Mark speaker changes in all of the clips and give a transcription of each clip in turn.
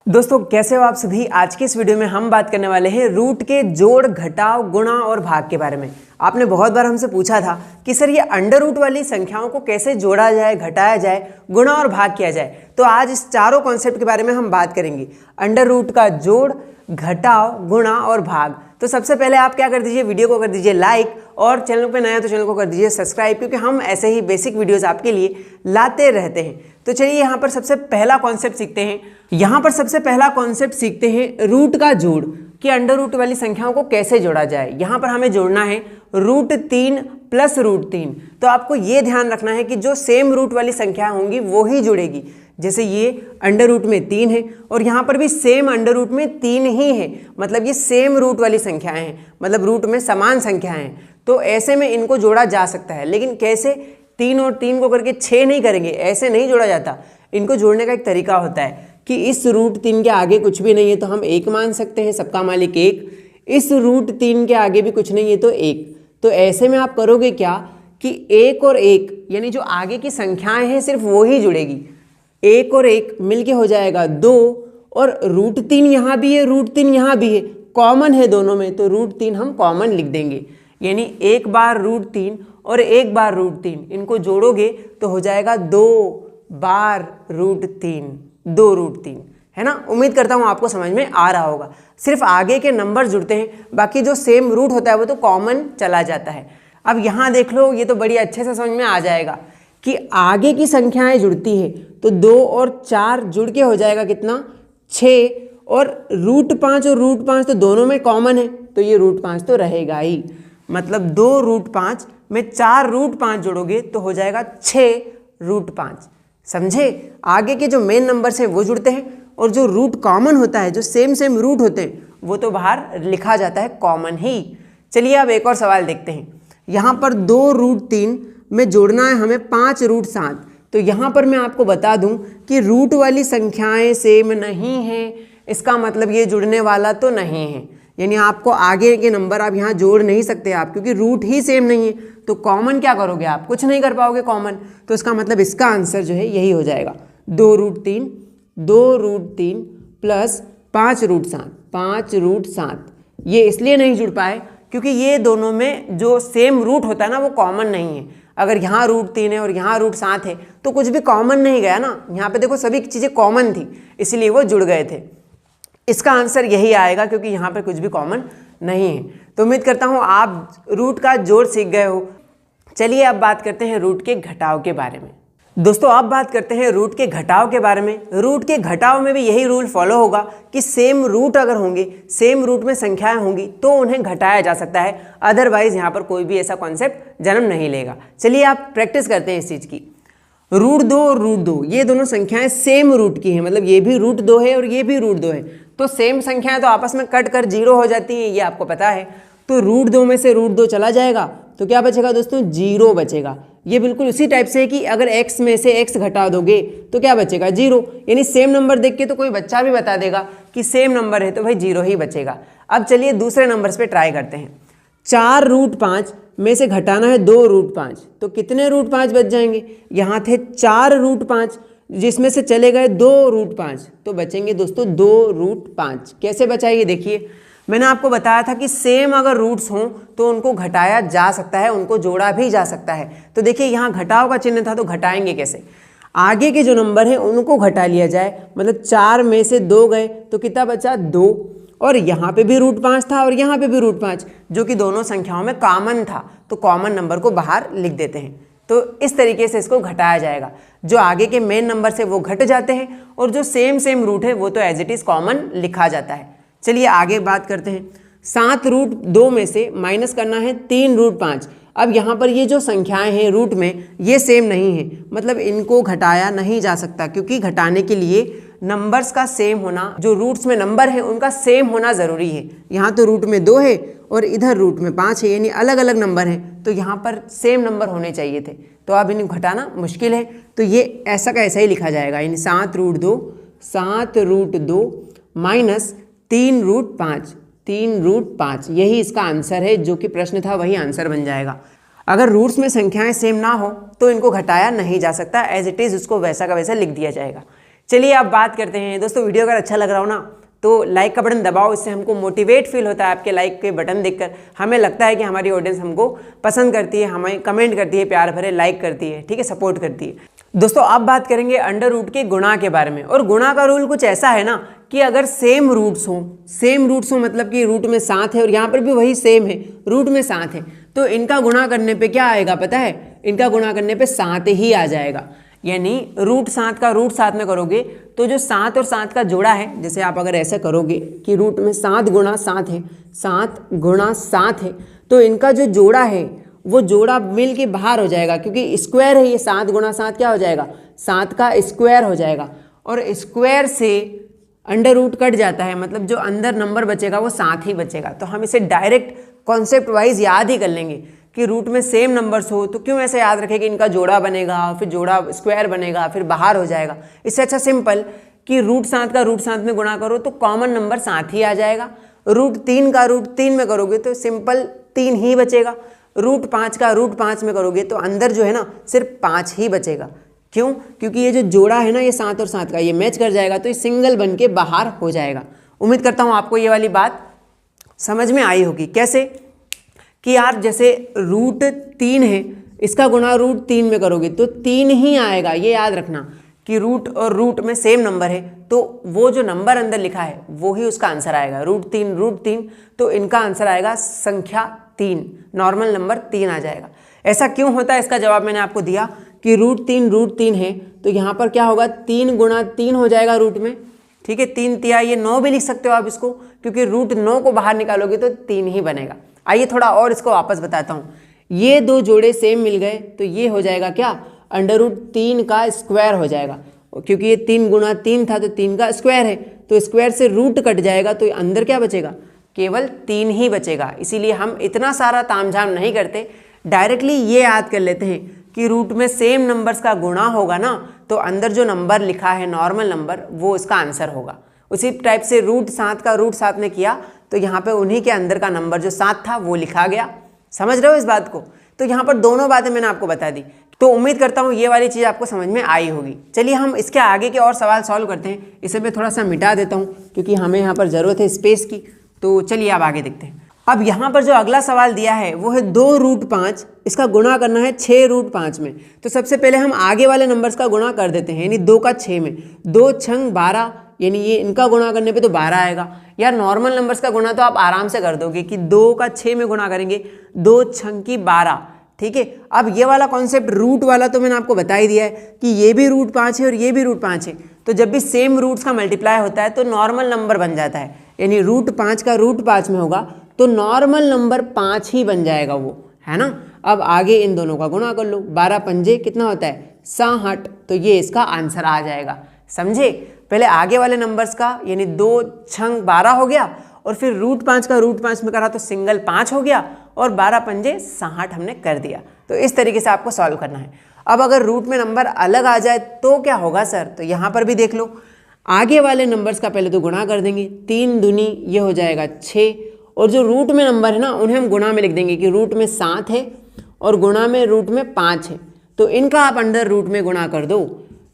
Speaker 1: दोस्तों कैसे हो आप सभी। आज की इस वीडियो में हम बात करने वाले हैं रूट के जोड़, घटाव, गुणा और भाग के बारे में। आपने बहुत बार हमसे पूछा था कि सर ये अंडर रूट वाली संख्याओं को कैसे जोड़ा जाए, घटाया जाए, गुणा और भाग किया जाए। तो आज इस चारों कॉन्सेप्ट के बारे में हम बात करेंगे। अंडर रूट का जोड़, घटाव, गुणा और भाग। तो सबसे पहले आप क्या कर दीजिए, वीडियो को कर दीजिए लाइक और चैनल पे नया तो चैनल को कर दीजिए सब्सक्राइब, क्योंकि हम ऐसे ही बेसिक वीडियोस आपके लिए लाते रहते हैं। तो चलिए यहाँ पर सबसे पहला कॉन्सेप्ट सीखते हैं। यहाँ पर सबसे पहला कॉन्सेप्ट सीखते हैं रूट का जोड़, कि अंडर रूट वाली संख्याओं को कैसे जोड़ा जाए। यहाँ पर हमें जोड़ना है √3 + √3। तो आपको ये ध्यान रखना है कि जो सेम रूट वाली संख्या होंगी वो ही जुड़ेगी। जैसे ये अंडर रूट में 3 है और यहाँ पर भी सेम अंडर रूट में 3 ही है, मतलब ये सेम रूट वाली संख्याएं हैं, मतलब रूट में समान संख्याएं हैं। तो ऐसे में इनको जोड़ा जा सकता है, लेकिन कैसे? 3 और 3 को करके 6 नहीं करेंगे, ऐसे नहीं जोड़ा जाता। इनको जोड़ने का एक तरीका होता है कि इस √3 के आगे कुछ भी नहीं है तो हम 1 मान सकते हैं, सबका मालिक 1। इस √3 के आगे भी कुछ नहीं है तो 1। तो ऐसे में आप करोगे क्या कि 1 और 1 यानी जो आगे की संख्याएं हैं सिर्फ वो ही जुड़ेगी। 1 और 1 मिलके हो जाएगा 2, और √3 यहाँ भी है, √3 यहाँ भी है, कॉमन है दोनों में, तो √3 हम कॉमन लिख देंगे। यानी एक बार √3 और एक बार √3, इनको जोड़ोगे तो हो जाएगा 2 बार √3, 2 √3, है ना। उम्मीद करता हूँ आपको समझ में आ रहा होगा। सिर्फ आगे के नंबर जुड़ते हैं, बाकी जो सेम रूट होता है वो तो कॉमन चला जाता है। अब यहाँ देख लो, ये तो बड़ी अच्छे से समझ में आ जाएगा कि आगे की संख्याएं जुड़ती है तो 2 और 4 जुड़ के हो जाएगा कितना, 6, और √5 और √5 तो दोनों में कॉमन है तो ये √5 तो रहेगा ही। मतलब 2 √5 में 4 √5 जोड़ोगे तो हो जाएगा 6 √5। समझे? आगे के जो मेन नंबर्स हैं वो जुड़ते हैं और जो रूट कॉमन होता है, जो सेम रूट होते हैं, वो तो बाहर लिखा जाता है कॉमन ही। चलिए अब एक और सवाल देखते हैं। यहाँ पर 2 √3 में जोड़ना है हमें 5 √7। तो यहाँ पर मैं आपको बता दूं कि रूट वाली संख्याएं सेम नहीं हैं, इसका मतलब ये जुड़ने वाला तो नहीं है। यानी आपको आगे के नंबर आप यहाँ जोड़ नहीं सकते आप, क्योंकि रूट ही सेम नहीं है। तो कॉमन क्या करोगे आप? कुछ नहीं कर पाओगे कॉमन। तो इसका मतलब इसका आंसर जो है यही हो जाएगा 2 √3 + 5 √7, 5 √7। ये इसलिए नहीं जुड़ पाए क्योंकि ये दोनों में जो सेम रूट होता है ना वो कॉमन नहीं है। अगर यहाँ √3 है और यहाँ √7 है तो कुछ भी कॉमन नहीं गया ना। यहाँ पे देखो सभी चीज़ें कॉमन थी, इसलिए वो जुड़ गए थे। इसका आंसर यही आएगा क्योंकि यहाँ पर कुछ भी कॉमन नहीं है। तो उम्मीद करता हूँ आप रूट का जोड़ सीख गए हो। चलिए अब बात करते हैं रूट के घटाव के बारे में। दोस्तों अब बात करते हैं रूट के घटाव के बारे में। रूट के घटाव में भी यही रूल फॉलो होगा कि सेम रूट अगर होंगे, सेम रूट में संख्याएं होंगी तो उन्हें घटाया जा सकता है, अदरवाइज यहाँ पर कोई भी ऐसा कॉन्सेप्ट जन्म नहीं लेगा। चलिए आप प्रैक्टिस करते हैं इस चीज़ की। √2 और √2 ये दोनों संख्याएं सेम रूट की हैं, मतलब ये भी √2 है और ये भी √2 है। तो सेम संख्याएं तो आपस में कट कर 0 हो जाती हैं, ये आपको पता है। तो √2 में से √2 चला जाएगा तो क्या बचेगा दोस्तों? 0 बचेगा। ये बिल्कुल उसी टाइप से है कि अगर x में से x घटा दोगे तो क्या बचेगा? 0। यानी सेम नंबर देख के तो कोई बच्चा भी बता देगा कि सेम नंबर है तो भाई 0 ही बचेगा। अब चलिए दूसरे नंबर्स पे ट्राई करते हैं। 4 √5 में से घटाना है 2 √5, तो कितने √5 बच जाएंगे? यहाँ थे 4 √5, जिसमें से चले गए 2 √5, तो बचेंगे दोस्तों 2 √5। कैसे बचाइए? देखिए मैंने आपको बताया था कि सेम अगर रूट्स हों तो उनको घटाया जा सकता है, उनको जोड़ा भी जा सकता है। तो देखिए यहाँ घटाव का चिन्ह था तो घटाएंगे कैसे? आगे के जो नंबर हैं उनको घटा लिया जाए, मतलब 4 में से 2 गए तो कितना बचा? 2, और यहाँ पे भी √5 था और यहाँ पे भी √5, जो कि दोनों संख्याओं में कॉमन था, तो कॉमन नंबर को बाहर लिख देते हैं। तो इस तरीके से इसको घटाया जाएगा। जो आगे के मेन नंबर से वो घट जाते हैं और जो सेम रूट है वो तो एज इट इज़ कॉमन लिखा जाता है। चलिए आगे बात करते हैं। 7 √2 में से माइनस करना है 3 √5। अब यहाँ पर ये जो संख्याएं हैं रूट में ये सेम नहीं है, मतलब इनको घटाया नहीं जा सकता, क्योंकि घटाने के लिए नंबर्स का सेम होना, जो रूट्स में नंबर है उनका सेम होना ज़रूरी है। यहाँ तो रूट में 2 है और इधर रूट में 5 है, यानी अलग अलग नंबर हैं, तो यहाँ पर सेम नंबर होने चाहिए थे। तो अब इन्हें घटाना मुश्किल है, तो ये ऐसा का ऐसा ही लिखा जाएगा, यानी 7 √2 माइनस 3 √5, 3 √5, यही इसका आंसर है। जो कि प्रश्न था वही आंसर बन जाएगा। अगर रूट्स में संख्याएं सेम ना हो तो इनको घटाया नहीं जा सकता, एज इट इज़ उसको वैसा का वैसा लिख दिया जाएगा। चलिए अब बात करते हैं दोस्तों, वीडियो अगर अच्छा लग रहा हो ना तो लाइक का बटन दबाओ, इससे हमको मोटिवेट फील होता है। आपके लाइक के बटन देखकर हमें लगता है कि हमारी ऑडियंस हमको पसंद करती है, हमें कमेंट करती है, प्यार भरे लाइक करती है, ठीक है, सपोर्ट करती है। दोस्तों अब बात करेंगे अंडर रूट के गुणा के बारे में। और गुणा का रूल कुछ ऐसा है ना कि अगर सेम रूट्स हो मतलब कि रूट में 7 है और यहाँ पर भी वही सेम है, रूट में 7 है, तो इनका गुणा करने पे क्या आएगा पता है? इनका गुणा करने पे 7 ही आ जाएगा। यानी रूट 7 का रूट 7 में करोगे तो जो 7 और 7 का जोड़ा है, जैसे आप अगर ऐसे करोगे कि रूट में 7 गुणा 7 है, 7 गुणा 7 है, तो इनका जो जोड़ा है वो जोड़ा मिल के बाहर हो जाएगा, क्योंकि स्क्वायर है ये। 7 गुणा 7 क्या हो जाएगा? 7 का स्क्वायर हो जाएगा। और स्क्वायर से अंडर रूट कट जाता है, मतलब जो अंदर नंबर बचेगा वो 7 ही बचेगा। तो हम इसे डायरेक्ट कॉन्सेप्ट वाइज याद ही कर लेंगे कि रूट में सेम नंबर्स हो तो क्यों ऐसे याद रखें कि इनका जोड़ा बनेगा, फिर जोड़ा स्क्वायर बनेगा, फिर बाहर हो जाएगा। इससे अच्छा सिंपल कि रूट 7 का रूट 7 में गुणा करो तो कॉमन नंबर 7 ही आ जाएगा। रूट 3 का रूट 3 में करोगे तो सिंपल 3 ही बचेगा। रूट 5 का रूट 5 में करोगे तो अंदर जो है ना सिर्फ 5 ही बचेगा। क्यों? क्योंकि ये जो जोड़ा है ना ये 7 और 7 का ये मैच कर जाएगा, तो ये सिंगल बन के बाहर हो जाएगा। उम्मीद करता हूँ आपको ये वाली बात समझ में आई होगी। कैसे कि यार जैसे रूट 3 है, इसका गुणा रूट 3 में करोगे तो 3 ही आएगा। ये याद रखना कि रूट और रूट में सेम नंबर है तो वो जो नंबर अंदर लिखा है वो ही उसका आंसर आएगा। रूट 3 तो इनका आंसर आएगा संख्या 3, नॉर्मल नंबर 3 आ जाएगा। ऐसा क्यों होता है इसका जवाब मैंने आपको दिया कि रूट 3 है तो यहाँ पर क्या होगा? 3 गुणा 3 हो जाएगा रूट में, ठीक है। 3 तिया ये 9 भी लिख सकते हो आप इसको, क्योंकि रूट 9 को बाहर निकालोगे तो 3 ही बनेगा। आइए थोड़ा और इसको वापस बताता हूँ। ये दो जोड़े सेम मिल गए तो ये हो जाएगा क्या? अंडर रूट 3 का स्क्वायर हो जाएगा, क्योंकि ये 3 गुणा 3 था तो 3 का स्क्वायर है, तो स्क्वायर से रूट कट जाएगा तो अंदर क्या बचेगा? केवल 3 ही बचेगा। इसीलिए हम इतना सारा तामझाम नहीं करते, डायरेक्टली ये याद कर लेते हैं कि रूट में सेम नंबर्स का गुणा होगा ना तो अंदर जो नंबर लिखा है नॉर्मल नंबर वो इसका आंसर होगा। उसी टाइप से रूट 7 का रूट 7 ने किया तो यहाँ पे उन्हीं के अंदर का नंबर जो 7 था वो लिखा गया। समझ रहे हो इस बात को? तो यहाँ पर दोनों बातें मैंने आपको बता दी, तो उम्मीद करता हूँ ये वाली चीज़ आपको समझ में आई होगी। चलिए हम इसके आगे के और सवाल सॉल्व करते हैं। इसे मैं थोड़ा सा मिटा देता हूँ क्योंकि हमें यहाँ पर ज़रूरत है स्पेस की। तो चलिए अब आगे देखते हैं। अब यहाँ पर जो अगला सवाल दिया है वो है 2 रूट 5, इसका गुणा करना है 6 रूट 5 में। तो सबसे पहले हम आगे वाले नंबर्स का गुणा कर देते हैं, यानी 2 का 6 में। 2 छंग 12, यानी ये इनका गुणा करने पे तो 12 आएगा। यार नॉर्मल नंबर्स का गुणा तो आप आराम से कर दोगे कि 2 का 6 में गुणा करेंगे, 2 छंग की 12, ठीक है। अब ये वाला कॉन्सेप्ट रूट वाला तो मैंने आपको बता ही दिया है कि ये भी रूट 5 है और ये भी रूट 5 है, तो जब भी सेम रूट्स का मल्टीप्लाई होता है तो नॉर्मल नंबर बन जाता है। यानी रूट 5 का रूट 5 में होगा तो नॉर्मल नंबर 5 ही बन जाएगा वो, है ना। अब आगे इन दोनों का गुणा कर लो, 12 पंजे कितना होता है? 60, तो ये इसका आंसर आ जाएगा। समझे? पहले आगे वाले नंबर्स का, यानी 2 छंग 12 हो गया, और फिर रूट 5 का रूट 5 में करा तो सिंगल 5 हो गया, और 12 पंजे 60 हमने कर दिया। तो इस तरीके से आपको सॉल्व करना है। अब अगर रूट में नंबर अलग आ जाए तो क्या होगा सर? तो यहाँ पर भी देख लो, आगे वाले नंबर्स का पहले तो गुणा कर देंगे, 3 दूनी ये हो जाएगा 6, और जो रूट में नंबर है ना उन्हें हम गुणा में लिख देंगे कि रूट में 7 है और गुणा में रूट में 5 है, तो इनका आप अंडर रूट में गुणा कर दो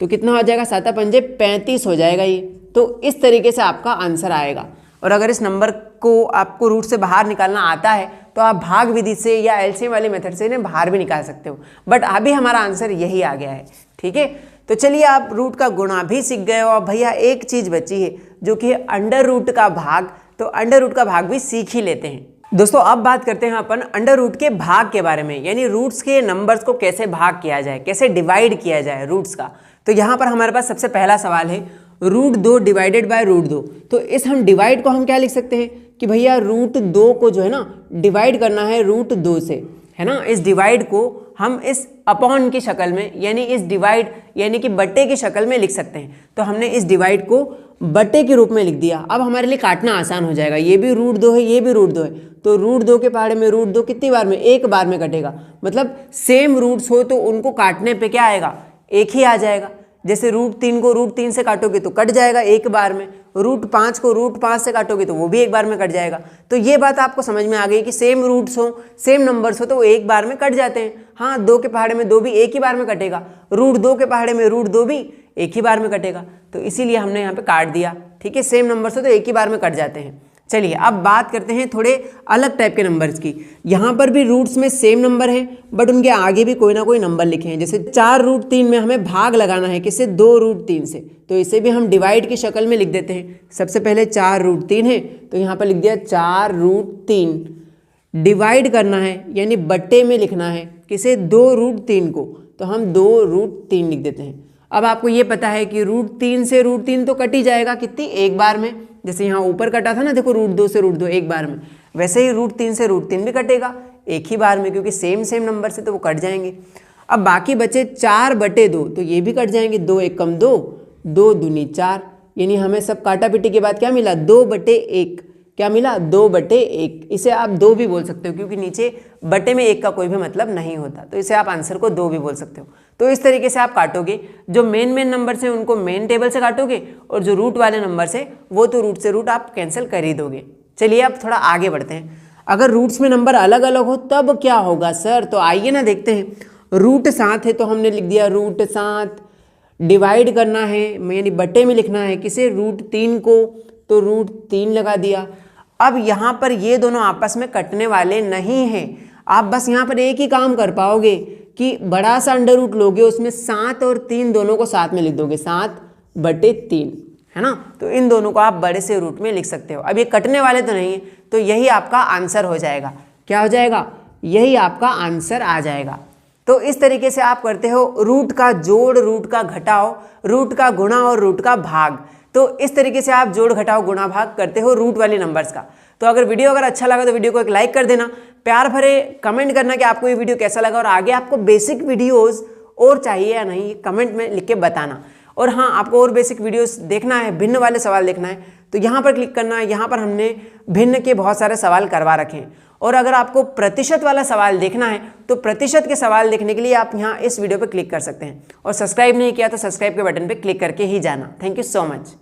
Speaker 1: तो कितना हो जाएगा? 7 पंजे 35 हो जाएगा ये। तो इस तरीके से आपका आंसर आएगा। और अगर इस नंबर को आपको रूट से बाहर निकालना आता है तो आप भाग विधि से या एलसीएम वाले मेथड से इन्हें बाहर भी निकाल सकते हो, बट अभी हमारा आंसर यही आ गया है, ठीक है। तो चलिए आप रूट का गुणा भी सीख गए हो। अब भैया एक चीज़ बची है जो कि अंडर रूट का भाग, तो अंडर रूट का भाग भी सीख ही लेते हैं। दोस्तों अब बात करते हैं अपन अंडर रूट के भाग के बारे में, यानी रूट्स के नंबर्स को कैसे भाग किया जाए, कैसे डिवाइड किया जाए रूट्स का। तो यहाँ पर हमारे पास सबसे पहला सवाल है रूट 2 डिवाइडेड बाय रूट 2। तो इस हम डिवाइड को हम क्या लिख सकते हैं कि भैया रूट 2 को जो है ना डिवाइड करना है रूट 2 से, है ना। इस डिवाइड को हम इस अपॉन की शक्ल में, यानी इस डिवाइड यानी कि बट्टे की शक्ल में लिख सकते हैं। तो हमने इस डिवाइड को बट्टे के रूप में लिख दिया। अब हमारे लिए काटना आसान हो जाएगा, ये भी रूट 2 है, ये भी रूट 2 है, तो रूट 2 के पहाड़े में रूट 2 कितनी बार में? एक बार में कटेगा। मतलब सेम रूट्स हो तो उनको काटने पे क्या आएगा? एक ही आ जाएगा। जैसे रूट 3 को रूट 3 से काटोगे तो कट जाएगा एक बार में, रूट 5 को रूट 5 से काटोगे तो वो भी एक बार में कट जाएगा। तो ये बात आपको समझ में आ गई कि सेम रूट्स हो, सेम नंबर्स हो तो वो एक बार में कट जाते हैं। हाँ, 2 के पहाड़े में 2 भी एक ही बार में कटेगा, रूट 2 के पहाड़े में रूट 2 भी एक ही बार में कटेगा, तो इसीलिए हमने यहाँ पे काट दिया। ठीक है, सेम नंबर से तो एक ही बार में कट जाते हैं। चलिए अब बात करते हैं थोड़े अलग टाइप के नंबर्स की। यहाँ पर भी रूट्स में सेम नंबर हैं, बट उनके आगे भी कोई ना कोई नंबर लिखे हैं। जैसे 4√3 में हमें भाग लगाना है किससे, 2√3 से, तो इसे भी हम डिवाइड की शक्ल में लिख देते हैं। सबसे पहले 4√3 है तो यहाँ पर लिख दिया 4√3। डिवाइड करना है यानी बट्टे में लिखना है किसे, 2√3 को, तो हम 2√3 लिख देते हैं। अब आपको ये पता है कि √3 से √3 तो कट ही जाएगा, कितनी, एक बार में। जैसे यहाँ ऊपर कटा था ना, देखो √2 से √2 एक बार में, वैसे ही √3 से √3 भी कटेगा एक ही बार में, क्योंकि सेम नंबर से तो वो कट जाएंगे। अब बाकी बचे 4/2, तो ये भी कट जाएंगे। 2 1 कम 2, 2 दूनी 4, यानी हमें सब काटा पीटी के बाद क्या मिला, 2/1। क्या मिला, 2/1। इसे आप 2 भी बोल सकते हो, क्योंकि नीचे बटे में 1 का कोई भी मतलब नहीं होता, तो इसे आप आंसर को 2 भी बोल सकते हो। तो इस तरीके से आप काटोगे। जो मेन नंबर से उनको मेन टेबल से काटोगे, और जो रूट वाले नंबर से वो तो रूट से रूट आप कैंसिल कर ही दोगे। चलिए अब थोड़ा आगे बढ़ते हैं। अगर रूट्स में नंबर अलग अलग हो तब क्या होगा सर, तो आइए ना देखते हैं। रूट 7 है तो हमने लिख दिया √7। डिवाइड करना है यानी बट्टे में लिखना है किसे, √3 को, तो √3 लगा दिया। अब यहाँ पर ये दोनों आपस में कटने वाले नहीं हैं। आप बस यहाँ पर एक ही काम कर पाओगे कि बड़ा सा अंडर रूट लोगे, उसमें 7 और 3 दोनों को साथ में लिख दोगे, 7/3, है ना। तो इन दोनों को आप बड़े से रूट में लिख सकते हो। अब ये कटने वाले तो नहीं है, तो यही आपका आंसर हो जाएगा। क्या हो जाएगा, यही आपका आंसर आ जाएगा। तो इस तरीके से आप करते हो रूट का जोड़, रूट का घटाव, रूट का गुणा और रूट का भाग। तो इस तरीके से आप जोड़ घटाव गुणा भाग करते हो रूट वाली नंबर्स का। तो अगर वीडियो अच्छा लगा तो वीडियो को एक लाइक कर देना, प्यार भरे कमेंट करना कि आपको ये वीडियो कैसा लगा, और आगे आपको बेसिक वीडियोस और चाहिए या नहीं कमेंट में लिख के बताना। और हाँ, आपको और बेसिक वीडियोस देखना है, भिन्न वाले सवाल देखना है, तो यहाँ पर क्लिक करना है। यहाँ पर हमने भिन्न के बहुत सारे सवाल करवा रखे हैं। और अगर आपको प्रतिशत वाला सवाल देखना है तो प्रतिशत के सवाल देखने के लिए आप यहाँ इस वीडियो पर क्लिक कर सकते हैं। और सब्सक्राइब नहीं किया तो सब्सक्राइब के बटन पर क्लिक करके ही जाना। Thank you so much.